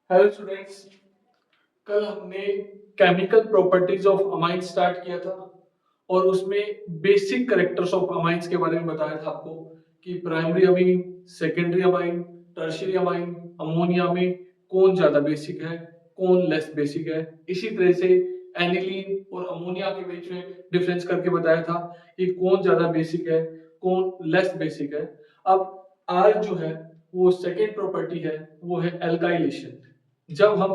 Hello students, कल हमने chemical properties of amine start किया था और उसमें बेसिक कैरेक्टर्स ऑफ अमाइंस के बारे में बताया था आपको कि primary amine, secondary amine, tertiary amine, ammonia में कौन ज्यादा बेसिक है, कौन लेस बेसिक है। इसी तरह से एनिलीन और अमोनिया के बीच में डिफरेंस करके बताया था कि कौन ज्यादा बेसिक है, कौन लेस बेसिक है। अब आर जो है वो सेकेंड प्रॉपर्टी है, वो है एल्काइलेशन। जब हम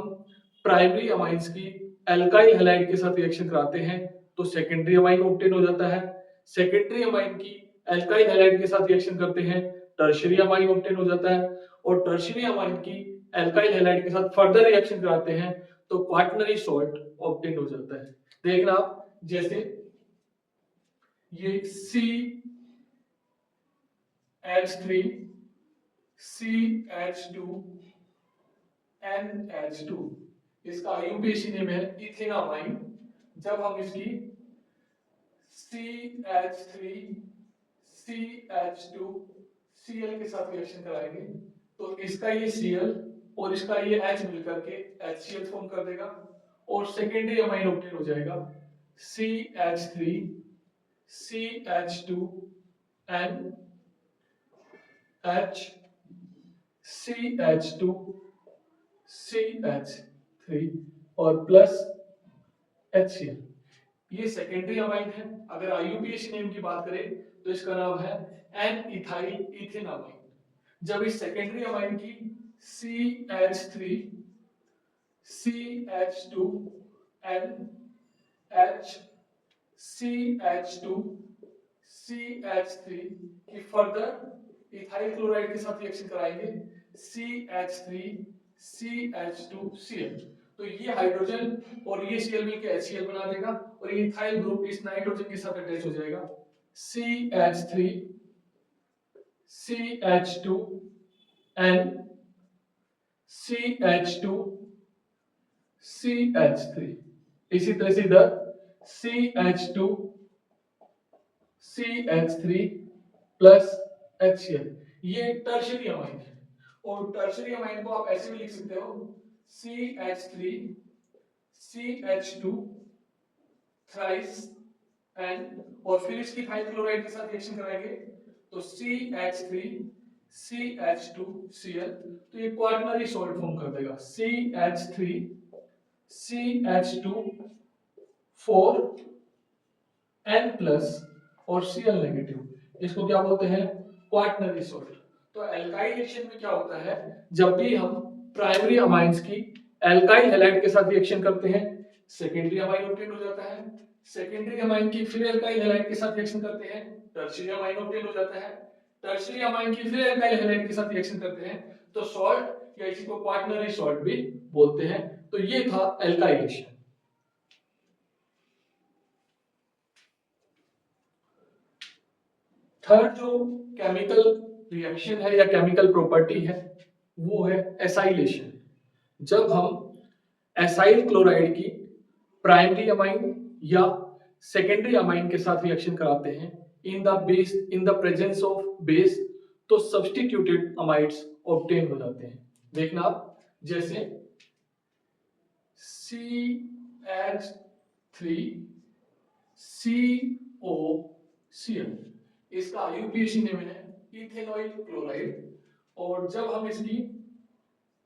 प्राइमरी अमाइंस की एल्काइल हैलाइड के साथ रिएक्शन कराते हैं तो सेकेंडरी अमाइन ऑब्टेन हो जाता है। सेकेंडरी अमाइन की एल्काइल हैलाइड के साथ रिएक्शन करते हैं, टर्शियरी अमाइन ऑब्टेन हो जाता है। और टर्शियरी अमाइन की एल्काइल हैलाइड के साथ फर्दर रिएक्शन कराते हैं तो क्वाटरनरी सॉल्ट ऑब्टेन हो जाता है। देखना आप, जैसे ये CH3 CH2 NH2, इसका आईयूपीएसी नेम है इथेनामाइन। जब हम इसकी CH3 CH2 Cl के साथ रिएक्शन कराएंगे तो इसका ये Cl और इसका ये H मिलकर के HCl फॉर्म कर देगा और सेकेंडरी अमाइन ऑब्टेन हो जाएगा CH3 CH2 NH CH2 CH3 और प्लस HCl। ये सेकेंडरी अमाइन है। अगर आईयूपीएसी नेम की बात करें तो इसका नाम है एन इथाइल इथेनामाइन। जब इस सेकेंडरी अमाइन की CH3 CH2 NH CH2 CH3 की फर्दर इथाइल क्लोराइड के साथ रिएक्शन कराएंगे CH3 CH2Cl। तो ये हाइड्रोजन और ये Cl मिलकर HCl बना देगा और ये इथाइल ग्रुप इस नाइट्रोजन के साथ अटैच हो जाएगा CH3 CH2 N CH2 CH3। इसी तरह से इधर CH2 CH3 प्लस HCl। ये टर्शियरी अमाइन है और टर्शियरी अमाइन को आप ऐसे भी लिख सकते हो CH3 CH2 थ्राइस एंड और फिर इसकी इथाइल क्लोराइड के साथ रिएक्शन कराएंगे तो CH3 CH2Cl। तो ये क्वाटरनरी सॉल्ट फॉर्म कर देगा CH3 CH2 4 N प्लस और Cl नेगेटिव। इसको क्या बोलते हैं? Quaternary salt. तो एल्काइल रिएक्शन में क्या होता है, जब भी हम प्राइमरी अमाइंस की एल्काइल हैलाइड के साथ रिएक्शन करते हैं सेकेंडरी अमाइन ऑब्टेन हो जाता है। सेकेंडरी अमाइन की फिर एल्काइल हैलाइड के साथ रिएक्शन करते हैं टर्शियरी अमाइन ऑब्टेन हो जाता है। टर्शियरी अमाइन की फिर एल्काइल हैलाइड के साथ रिएक्शन करते हैं तो सॉल्ट या इसी को क्वाटरनरी सॉल्ट भी बोलते हैं। तो ये था एल्काइलेशन। थर्ड जो केमिकल रिएक्शन है या केमिकल प्रॉपर्टी है वो है एसाइलेशन। जब हम एसाइल क्लोराइड की प्राइमरी अमाइन या सेकेंडरी अमाइन के साथ रिएक्शन कराते हैं in the presence of base तो सब्स्टिट्यूटेड अमाइड्स ऑब्टेन हो जाते हैं। देखना आप, जैसे CH3 COCl, इसका आईयूपीएसी नेम है इथेनॉइल क्लोराइड। और जब हम इसकी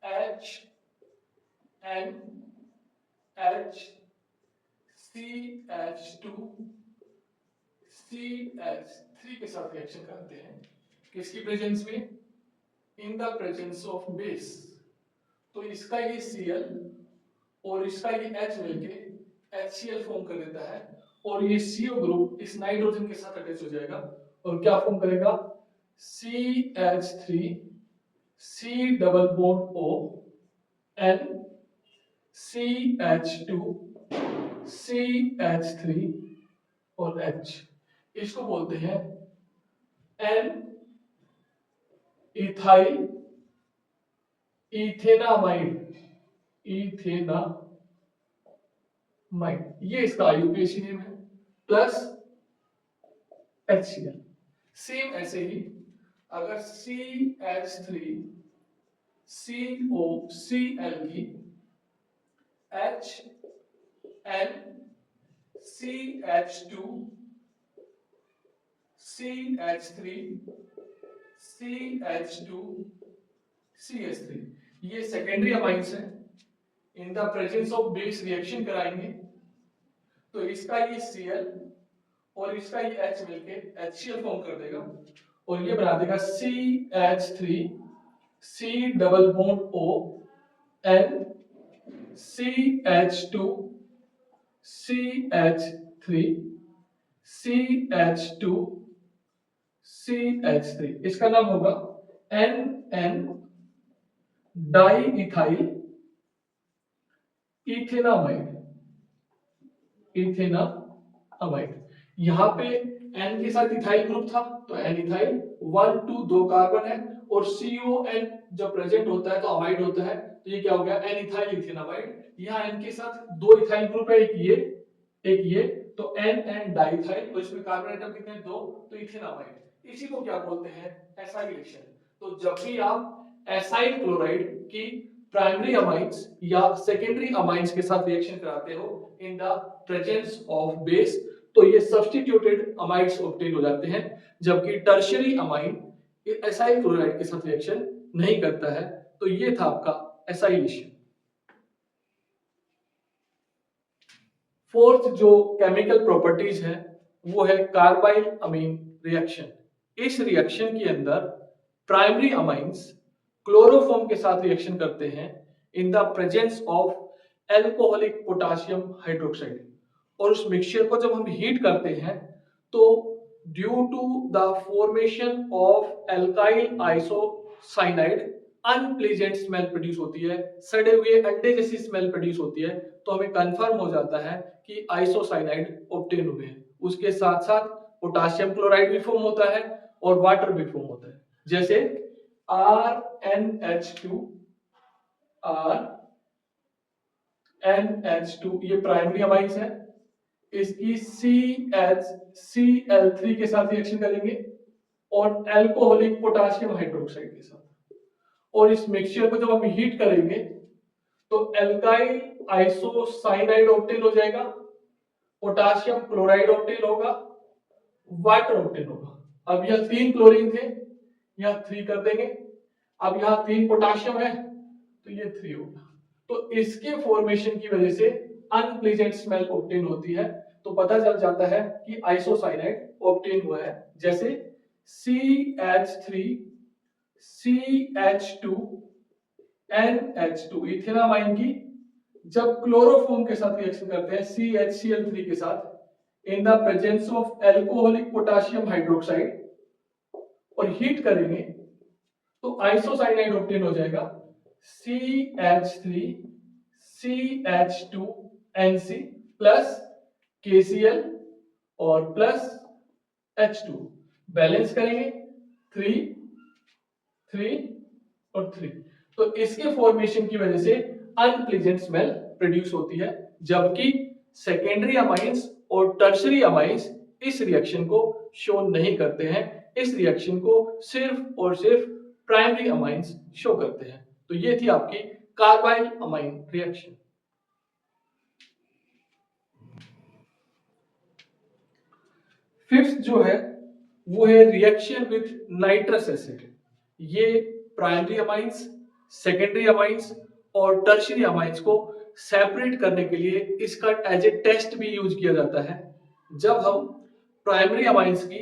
HNH CH2CH3 के साथ रिएक्शन करते हैं किसकी प्रेजेंस में? In the presence of base. तो इसका ये Cl और इसका ये H मिलके HCl फॉर्म कर देता है और ये CO ग्रुप इस नाइट्रोजन के साथ अटैच हो जाएगा और क्या फॉर्म करेगा? CH3 C double bond O N CH2 CH3 और H। इसको बोलते हैं N इथाइल इथेनामाइड। ये इसका आईयूपीएसी नेम है प्लस HCl। सेम ऐसे ही अगर CH3 COCl की HNCH2 CH3 CH2 CH3, ये सेकेंडरी अमाइंस है। In the presence of base reaction कराएंगे तो इसका ये Cl और इसका ये H मिलके HCl फॉर्म कर देगा और ये बना देगा CH3 C double bond O N CH2 CH3 CH2 CH3, इसका नाम होगा NN di ethyl ethanamide. Ethanamide, यहाँ पे N के साथ इथाइल ग्रुप था तो N इथाइल 1 2 दो कार्बन है और CON जब प्रेजेंट होता है तो अमाइड होता है तो ये क्या हो गया N इथाइल इथेनामाइड। यहाँ N के साथ दो इथाइल ग्रुप है, एक ये तो NN डाइथाइल और इसमें कार्बन एटम कितने हैं, दो, तो इथेनामाइड। इसी को क्या बोलते हैं, एसाइल रिएक्शन। तो जब भी आप एसाइल क्लोराइड की प्राइमरी अमाइंस या सेकेंडरी अमाइंस के साथ रिएक्शन कराते हो in the presence of base तो ये सब्स्टिट्यूटेड अमाइड्स ऑब्टेन हो जाते हैं, जबकि टर्शियरी अमाइन एसाइल क्लोराइड के साथ रिएक्शन नहीं करता है। तो ये था आपका एसाइलेशन। फोर्थ जो केमिकल प्रॉपर्टीज है वो है कार्बाइल अमीन रिएक्शन। इस रिएक्शन के अंदर प्राइमरी अमाइंस क्लोरोफॉर्म के साथ रिएक्शन करते हैं in the presence of alcoholic potassium hydroxide और उस मिक्सचर को जब हम हीट करते हैं तो due to the formation of alkyl isocyanide unpleasant smell produce होती है, सड़े हुए अंडे जैसी स्मेल प्रोड्यूस होती है। तो हमें कंफर्म हो जाता है कि आइसोसाइनाइड ऑब्टेन हुए हैं। उसके साथ साथ पोटेशियम क्लोराइड भी फॉर्म होता है और वाटर भी फॉर्म होता है, जैसे RNH2 ये प्राइमरी अमाइंस है, इसकी CHCl3 के साथ रिएक्शन करेंगे और एल्कोहलिक पोटेशियम हाइड्रोक्साइड के साथ, और इस मिक्सचर को जब हम हीट करेंगे तो एल्काइल आइसोसाइनाइड ऑब्टेन हो जाएगा, पोटेशियम क्लोराइड ऑब्टेन होगा, वाटर ऑब्टेन होगा। अब यह 3 क्लोरीन थे, यह 3 कर देंगे। अब यहाँ 3 पोटेशियम है तो ये 3 होगा। तो इसके फॉर्मेशन की वजह से अनप्लीजेंट स्मेल ऑब्टेन होती है। तो पता चल जाता है कि आइसोसाइनाइड ऑब्टेन हुआ है, जैसे CH3 CH2 NH2 इथेनामाइन की जब क्लोरोफॉर्म के साथ रिएक्शन करते हैं CHCl3 के साथ in the presence of alcoholic potassium hydroxide और हीट करेंगे तो आइसोसाइनाइड ऑब्टेन हो जाएगा CH3 CH2NC प्लस KCl और प्लस H2, बैलेंस करेंगे 3 3 और 3। तो इसके फॉर्मेशन की वजह से अनप्लीजेंट स्मेल प्रोड्यूस होती है, जबकि सेकेंडरी अमाइंस और टर्शरी अमाइंस इस रिएक्शन को शो नहीं करते हैं। इस रिएक्शन को सिर्फ और सिर्फ प्राइमरी अमाइंस शो करते हैं। तो ये थी आपकी कार्बाइल अमाइन रिएक्शन। फिफ्थ जो है वो है रिएक्शन विद नाइट्रस एसिड। ये प्राइमरी अमाइंस, सेकेंडरी अमाइंस और टर्शियरी अमाइंस को सेपरेट करने के लिए इसका एज ए टेस्ट भी यूज किया जाता है। जब हम प्राइमरी अमाइंस की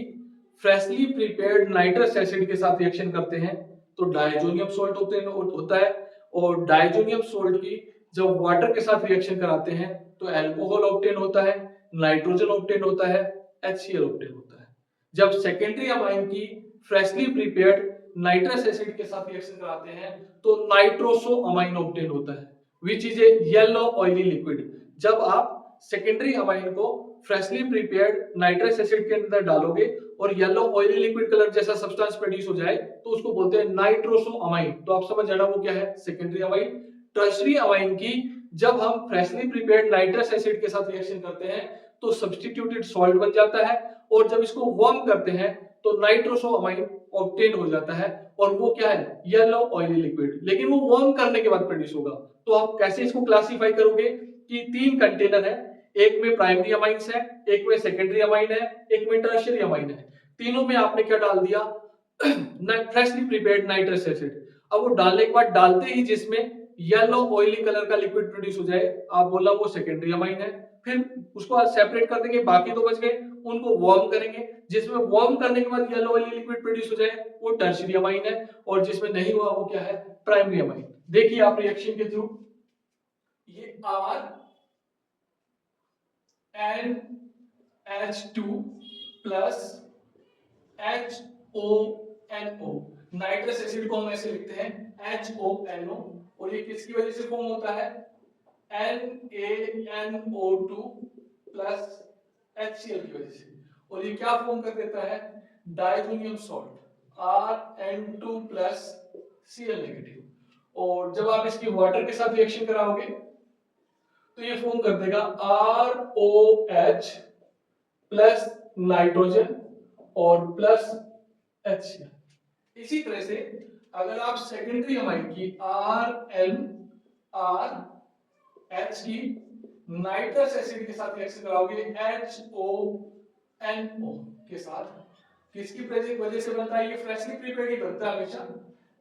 फ्रेशली प्रिपेयर्ड नाइट्रस एसिड के साथ रिएक्शन करते हैं तो डायजोनियम सॉल्ट होता है, और डायजोनियम सॉल्ट की जब वाटर के साथ रिएक्शन कराते हैं तो अल्कोहल ऑब्टेन होता है, नाइट्रोजन ऑब्टेन होता है, HCl ऑब्टेन होता है। जब सेकेंडरी अमाइन की फ्रेशली प्रिपेयर्ड नाइट्रस एसिड के साथ रिएक्शन कराते हैं तो नाइट्रोसो अमाइन ऑब्टेन होता है, which is a yellow oily liquid. जब आप सेकेंडरी अमाइन को फ्रेशली प्रिपेयर्ड नाइट्रस एसिड के अंदर डालोगे और येलो ऑयली लिक्विड कलर जैसा सब्सटेंस प्रोड्यूस हो जाए तो उसको बोलते हैं नाइट्रोसो अमाइन। तो आप समझ जाना वो क्या है, सेकेंडरी अमाइन। टर्शियरी अमाइन की जब हम फ्रेशली प्रिपेयर्ड नाइट्रस एसिड के साथ रिएक्शन करते हैं तो सब्स्टिट्यूटेड सॉल्ट बन जाता है, और जब इसको वार्म करते हैं तो नाइट्रोसोअमाइन ऑब्टेन हो जाता है, और वो क्या है, येलो ऑयली लिक्विड, लेकिन वो वार्म करने के बाद प्रोड्यूस होगा। तो आप कैसे इसको क्लासिफाई करोगे कि 3 कंटेनर है, एक में प्राइमरी अमाइंस है, एक में सेकेंडरी अमाइन है, एक में टर्शियरी अमाइन है, तीनों में आपने क्या डाल दिया, फ्रेशली प्रिपेयर्ड नाइट्रस एसिड। अब वो डालने के बाद डालते ही जिसमें येलो ऑयली कलर का लिक्विड प्रोड्यूस हो जाए, आप बोला वो सेकेंडरी अमाइन है, फिर उसको सेपरेट कर देंगे, बाकी तो बच गए, उनको वार्म करेंगे, जिसमें वार्म करने के बाद येलो ऑयली लिक्विड प्रोड्यूस हो जाए वो टर्शियरी अमाइन है, और जिसमें नहीं हुआ वो क्या है, प्राइमरी अमाइन। देखिए आप रिएक्शन के थ्रू, ये R NH2 plus HONO, nitrous acid को हम ऐसे लिखते हैं HONO, और ये किसकी वजह से फॉर्म होता है, NaNO2 प्लस HCl की वजह से, और ये क्या फॉर्म कर देता है, diazonium salt RN2 plus Cl negative, और जब आप इसकी वाटर के साथ रिएक्शन कराओगे तो ये फॉर्म कर देगा ROH प्लस नाइट्रोजन और प्लस HCl। इसी तरह से अगर आप सेकेंडरी अमाइन की RNRH की नाइट्रस एसिड के साथ रिएक्शन कराओगे HONO के साथ, किसकी वजह से बनता है, ये फ्रेशली प्रिपेयर्ड ही बनता है हमेशा,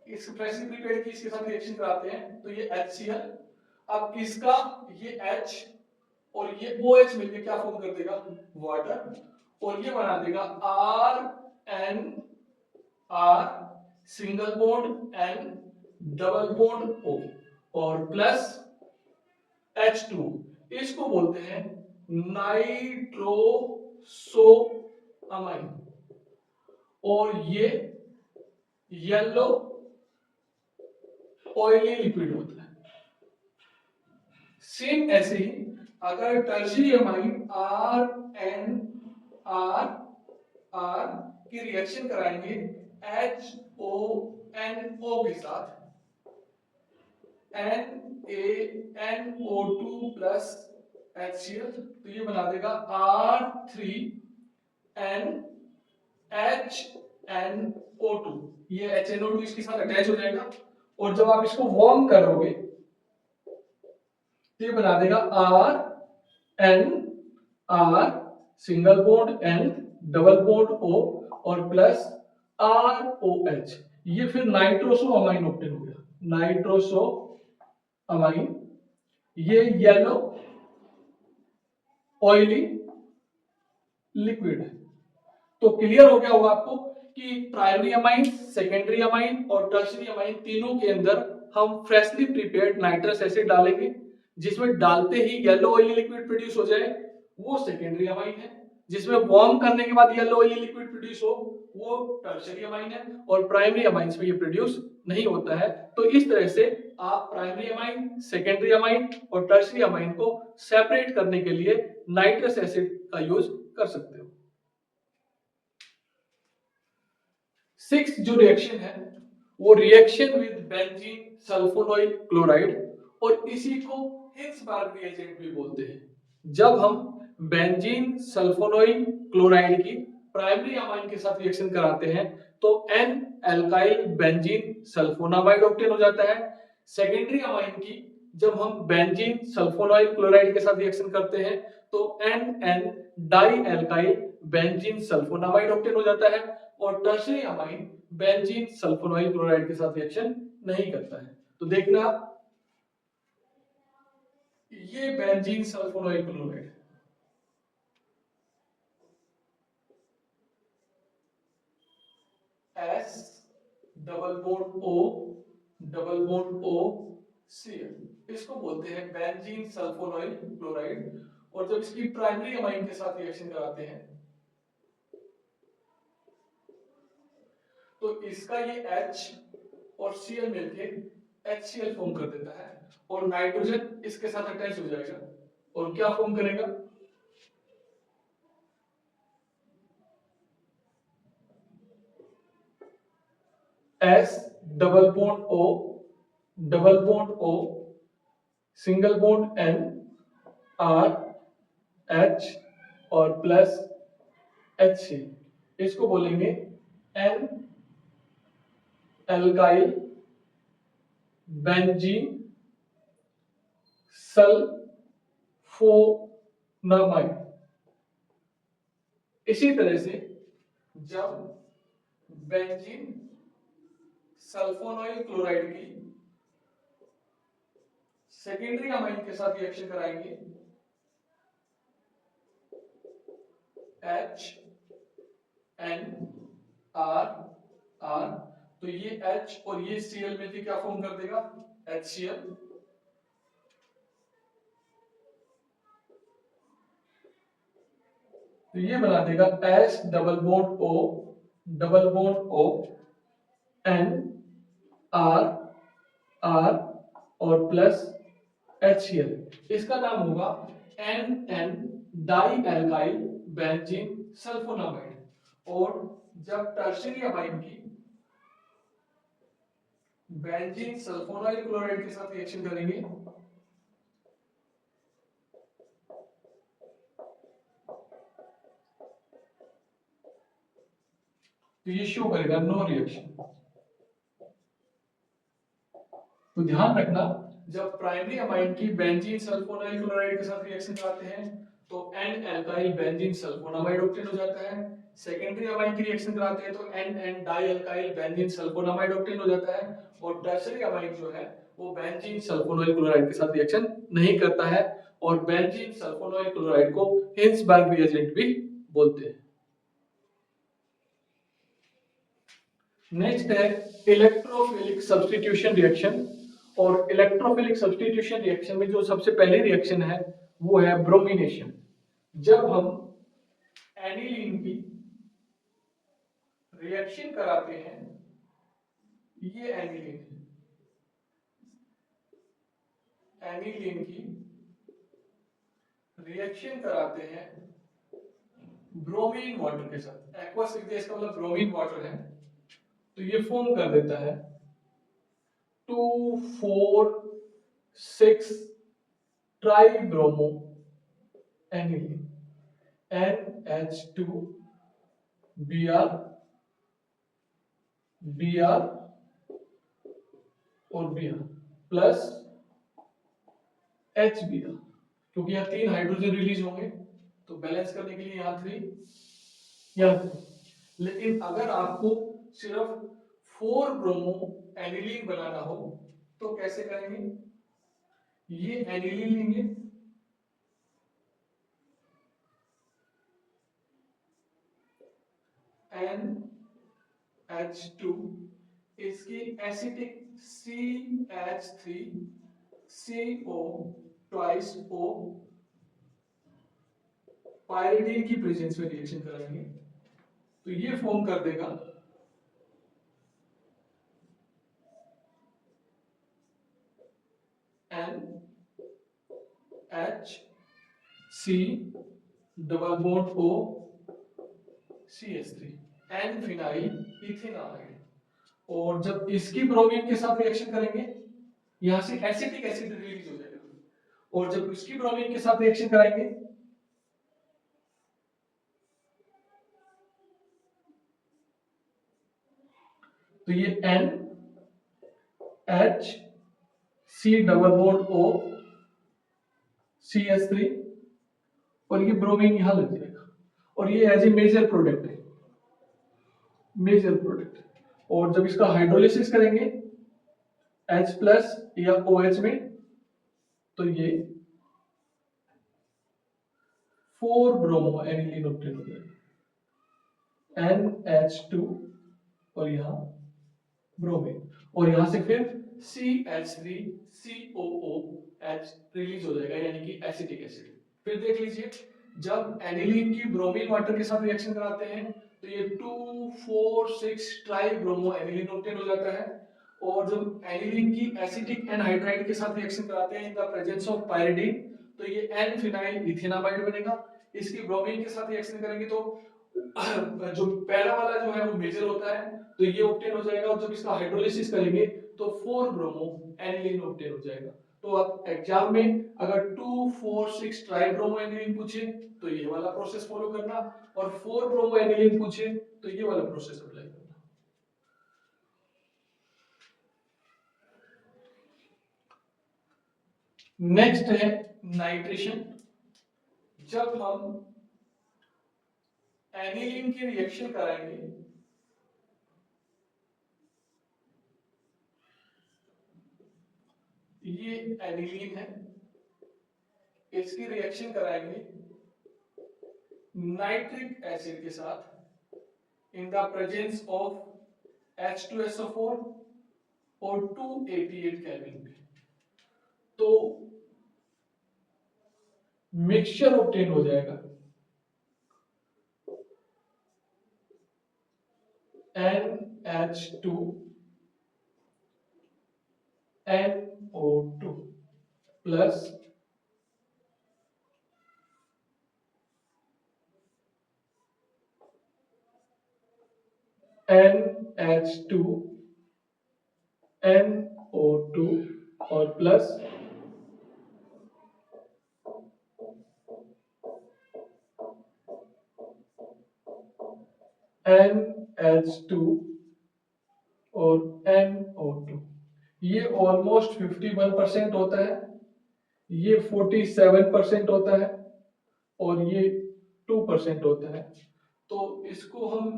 इस फ्रेशली प्रिपेयर्ड की इसके साथ रिएक्शन कराते हैं तो ये HCl, अब इसका ये H और ये OH मिलकर क्या फॉर्म कर देगा, वाटर, और ये बना देगा RNR single bond N double bond O और प्लस H2, इसको बोलते हैं नाइट्रोसोअमाइन, और ये येलो ऑयली लिक्विड होता है। सेम ऐसे ही अगर टर्शियरी अमाइन RNR की रिएक्शन कराएंगे HONO के साथ NaNO2 प्लस HCl, तो ये बना देगा R3NHNO2, ये HNO2 इसके साथ अटैच हो जाएगा, और जब आप इसको वार्म करोगे तो ये बना देगा RNR single bond N double bond O और प्लस ROH, ये फिर नाइट्रोसोअमाइन ऑब्टेन हो गया, नाइट्रोसोअमाइन, ये येलो ऑयली लिक्विड है। तो क्लियर हो गया होगा आपको कि प्राइमरी अमाइन, सेकेंडरी अमाइन और टर्शियरी अमाइन तीनों के अंदर हम फ्रेशली प्रिपेयर्ड नाइट्रस एसिड डालेंगे, जिसमें डालते ही येलो ऑयली लिक्विड प्रोड्यूस हो जाए वो सेकेंडरी अमाइन है, जिसमें वार्म करने के बाद येलो ऑयली लिक्विड प्रोड्यूस हो वो टर्शियरी अमाइन है, और प्राइमरी अमाइंस में ये प्रोड्यूस नहीं होता है। तो इस तरह से आप प्राइमरी अमाइन, सेकेंडरी अमाइन और टर्शियरी अमाइन को सेपरेट करने के लिए नाइट्रस एसिड का यूज कर सकते हो। 6th जो रिएक्शन है वो reaction with benzene sulphonyl chloride, और इसी को हिंसबर्ग रिएजेंट भी बोलते हैं। जब हम बेंजीन सल्फोनोइल क्लोराइड की प्राइमरी अमाइन के साथ रिएक्शन कराते हैं तो N alkyl benzene sulphonamide obtain हो जाता है। सेकेंडरी अमाइन की जब हम बेंजीन सल्फोनोइल क्लोराइड के साथ रिएक्शन करते हैं तो NN di alkyl benzene sulphonamide obtain हो जाता है, और tertiary amine benzene sulphonyl chloride के साथ रिएक्शन नहीं करता है। तो देखना ये benzene sulphonyl chloride, S double bond O double bond O Cl, इसको बोलते हैं बेंजीन सल्फोनोइल क्लोराइड, और जब इसकी प्राइमरी अमाइन के साथ रिएक्शन कराते हैं तो इसका ये H और Cl मिलके HCl फॉर्म कर देता है, और नाइट्रोजन इसके साथ अटैच हो जाएगा और क्या फॉर्म करेगा, S double bond O double bond O single bond N R H और प्लस HC, इसको बोलेंगे एन एल्काइल बेंजीन सल्फोनामाइड। इसी तरह से जब बेंजीन सल्फोनाइल क्लोराइड की सेकेंडरी अमाइन के साथ रिएक्शन कराएंगे, HNR, तो ये H और ये Cl मिलकर क्या फॉर्म कर देगा, HCl। तो ये बना देगा H double bond O double bond O N R R और प्लस HCl। इसका नाम होगा NN di alkyl benzene sulphonamide. और जब टर्शियरी अमाइन की बेंजीन सल्फोनाइल क्लोराइड के साथ रिएक्शन करेंगे, तो ये शो करेगा नो रिएक्शन। तो ध्यान रखना, जब प्राइमरी अमाइन की बेंजीन सल्फोनाइल क्लोराइड के साथ रिएक्शन कराते हैं तो N alkyl benzene sulphonamide obtain हो जाता है। सेकेंडरी अमाइन की रिएक्शन कराते हैं तो N N di alkyl benzene sulphonamide obtain हो जाता है। और टर्शियरी अमाइन जो है वो बेंजीन सल्फोनाइल क्लोराइड के साथ रिएक्शन नहीं करता है, और बेंजीन सल्फोनाइल क्लोराइड को हिंसबर्ग रिएजेंट भी बोलते हैं। नेक्स्ट है इलेक्ट्रोफिलिक सब्स्टिट्यूशन रिएक्शन। और इलेक्ट्रोफिलिक सब्स्टिट्यूशन रिएक्शन में जो सबसे पहली रिएक्शन है वो है ब्रोमिनेशन। जब हम एनिलीन की रिएक्शन कराते हैं, ये एनिलीन की रिएक्शन कराते हैं ब्रोमीन वाटर के साथ, एक्वस लिखते हैं, इसका मतलब ब्रोमीन वाटर है, तो ये फॉर्म कर देता है 2,4,6 tribromo aniline NH2 Br Br और Br प्लस HBr, क्योंकि यहाँ 3 हाइड्रोजन रिलीज होंगे तो बैलेंस करने के लिए यहाँ 3 यहाँ 3। लेकिन अगर आपको सिर्फ 4 ब्रोमो एनिलीन बनाना हो तो कैसे करेंगे, ये एनिलीन लेंगे, NH2, इसकी acetic CH3CO twice O pyridine की प्रेजेंस में रिएक्शन करेंगे, तो ये फॉर्म कर देगा NHC double bond O CH3 N phenyl ethanol. और जब इसकी ब्रोमीन के साथ रिएक्शन करेंगे, यहां से एसिटिक एसिड रिलीज हो जाएगा, और जब इसकी ब्रोमीन के साथ रिएक्शन कराएंगे तो ये NHC double bond O CH3 और ये ब्रोमीन यहां लग जाएगा, और ये एज ए मेजर प्रोडक्ट है, मेजर प्रोडक्ट। और जब इसका हाइड्रोलिसिस करेंगे H प्लस या OH में, तो ये 4 ब्रोमो एनिलीन ऑब्टेन हो जाएगा, NH2 और यहाँ ब्रोमीन, और यहां से फिर CH3COOH रिलीज हो जाएगा, यानी कि एसिटिक एसिड। फिर देख लीजिए, जब एनिलीन की ब्रोमीन वाटर के साथ रिएक्शन कराते हैं तो ये 2,4,6 ट्राइब्रोमो एनिलीन ऑब्टेन हो जाता है। और जब एनिलीन की एसिटिक एनहाइड्राइड के साथ रिएक्शन कराते हैं in the presence of pyridine, तो ये एन फिनाइल इथेनामाइड बनेगा। इसकी ब्रोमीन के साथ रिएक्शन करेंगे तो जो पहला वाला जो है वो मेजर होता है, तो ये ऑब्टेन हो जाएगा। और जब इसका हाइड्रोलिसिस करेंगे तो 4 ब्रोमो एनिलीन ऑब्टेन हो जाएगा। तो आप एग्जाम में अगर 2,4,6 ट्राइब्रोमो एनिलीन पूछे तो ये वाला प्रोसेस फॉलो करना, और 4 ब्रोमो एनिलीन पूछे तो ये वाला प्रोसेस अप्लाई करना। नेक्स्ट है नाइट्रेशन। जब हम एनिलीन की रिएक्शन कराएंगे, ये एनिलीन है, इसकी रिएक्शन कराएंगे नाइट्रिक एसिड के साथ in the presence of H2SO4 और 288 केल्विन पे, तो मिक्सचर ऑब्टेन हो जाएगा NH2 NO2 plus NH2 NO2 और प्लस NH2 और NO2। ये ऑलमोस्ट 51% होता है, ये 47% होता है, और ये 2% होता है। तो इसको हम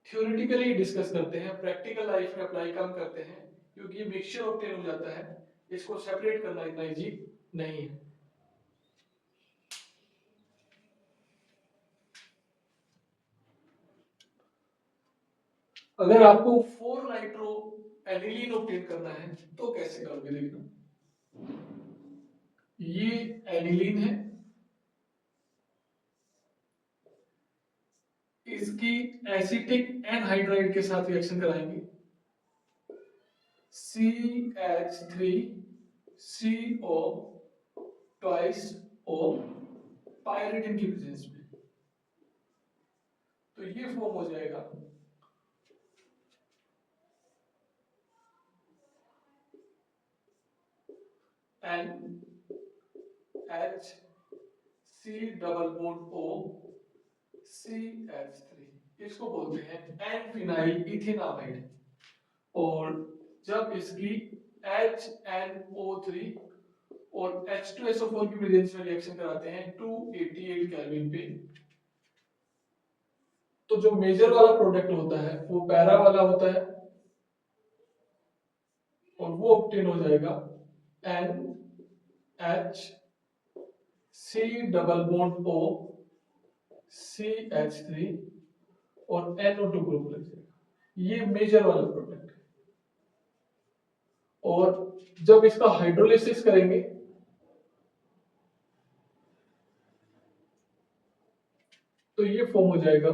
थ्योरेटिकली डिस्कस करते हैं, प्रैक्टिकल लाइफ में अप्लाई कम करते हैं, क्योंकि ये मिक्सचर ऑब्टेन हो जाता है, इसको सेपरेट करना इतना इजी नहीं है। अगर आपको 4 नाइट्रो एनिलीन ऑब्टेन करना है तो कैसे करोगे? देखना, ये एनिलीन है, इसकी एसिटिक एनहाइड्राइड के साथ रिएक्शन कराएंगे, CH3CO ट्वाइस O पायरिडिन की प्रेजेंस में, तो ये फॉर्म हो जाएगा NH double bond O CH3, इसको बोलते हैं एन फिनाइल इथेनामाइड। और जब इसकी HNO3 और H2SO4 की प्रेजेंस में रिएक्शन कराते हैं 288 केल्विन पे, तो जो मेजर वाला प्रोडक्ट होता है वो पैरा वाला होता है, और वो ऑब्टेन हो जाएगा NH double bond O CH3 और NO2 ग्रुप लग जाएगा, ये मेजर वाला प्रोडक्ट है। और जब इसका हाइड्रोलिसिस करेंगे तो ये फॉर्म हो जाएगा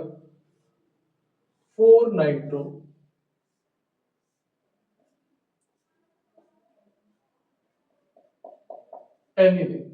4 नाइट्रो एनिलीन।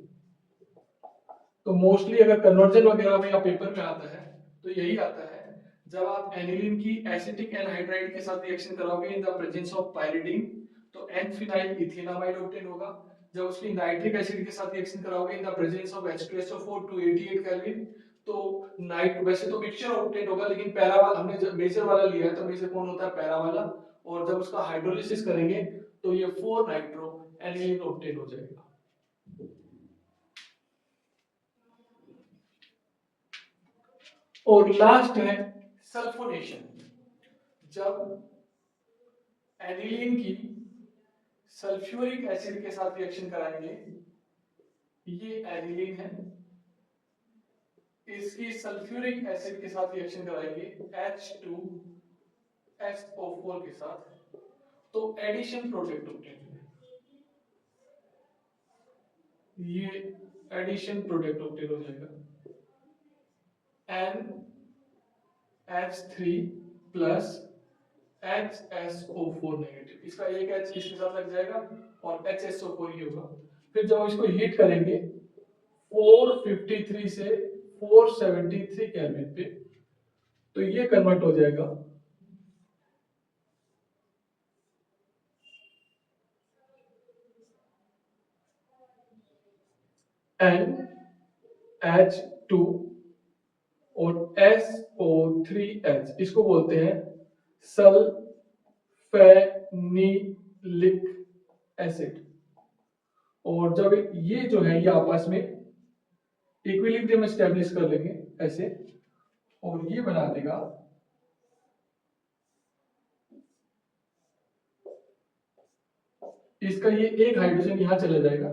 तो मोस्टली अगर कन्वर्जन वगैरह में या पेपर में आता है तो यही आता है, जब आप एनिलीन की एसिटिक एनहाइड्राइड के साथ रिएक्शन कराओगे in the presence of pyridine तो एन फिनाइल इथेनामाइड ऑब्टेन होगा। जब उसकी नाइट्रिक एसिड के साथ रिएक्शन कराओगे in the presence of H2SO4 288 kelvin तो नाइट वैसे तो मिक्सचर ऑब्टेन होगा, लेकिन पैरा वाला हमने जब मेजर वाला लिया है तो मेजर कौन होता है? पैरा वाला। और जब उसका हाइड्रोलिसिस करेंगे तो ये 4 नाइट्रो एनिलीन ऑब्टेन हो जाएगा। और लास्ट है सल्फोनेशन। जब एनिलीन की सल्फ्यूरिक एसिड के साथ रिएक्शन कराएंगे, ये एनिलीन है, इसकी सल्फ्यूरिक एसिड के साथ रिएक्शन कराएंगे H2SO4 के साथ, तो एडिशन प्रोडक्ट ऑब्टेन है, ये एडिशन प्रोडक्ट ऑब्टेन हो जाएगा NH3 प्लस HSO4 नेगेटिव, इसका एक H इसके साथ लग जाएगा और HSO4 ही होगा। फिर जब इसको हीट करेंगे 453 से 473 केल्विन पे, तो ये कन्वर्ट हो जाएगा NH2 और SO3H, इसको बोलते हैं सल्फेनिलिक एसिड। और जब ये जो है ये आपस में इक्विलिब्रियम एस्टेब्लिश कर लेंगे ऐसे, और ये बना देगा इसका ये एक हाइड्रोजन यहां चला जाएगा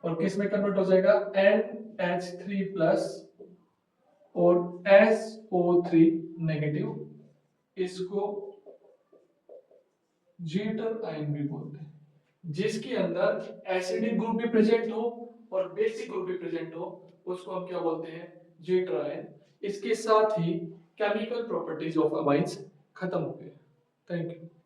और किस में कन्वर्ट हो जाएगा, NH3 प्लस और SO3 नेगेटिव, इसको जीटर आयन भी बोलते हैं, जिसके अंदर एसिडिक ग्रुप भी प्रेजेंट हो और बेसिक ग्रुप भी प्रेजेंट हो, उसको हम क्या बोलते हैं, जीटर आयन। इसके साथ ही केमिकल प्रॉपर्टीज ऑफ अमाइंस खत्म हो गए। Thank you.